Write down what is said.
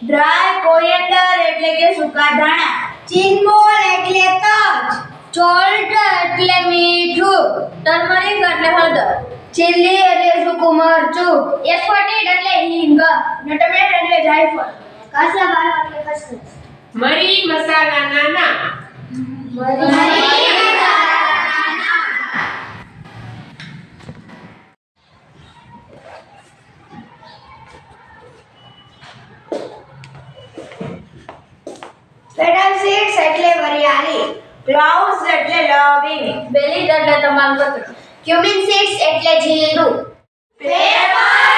Dry coriander એટલે કે સૂકા ધાણા. ચિન્મોલ એટલે તજ. સોલ્ટ એટલે મીઠું. ટર્મરિક એટલે હળદર. ચીલી એટલે સૂકું મરચું. એસ્કોટેડ એટલે હિંગ. નટમેગ એટલે જાયફળ. કાસા બાદામ એટલે ખસખસ. મરી મસાલાના નામ. પેડલ સીડ્સ એટલે વરિયાળી. ક્લાઉડ્સ એટલે લવિંગ. બેલીડ એટલે તમાલપત્ર. ક્યુમિન સીડ્સ એટલે જીરું. પેપર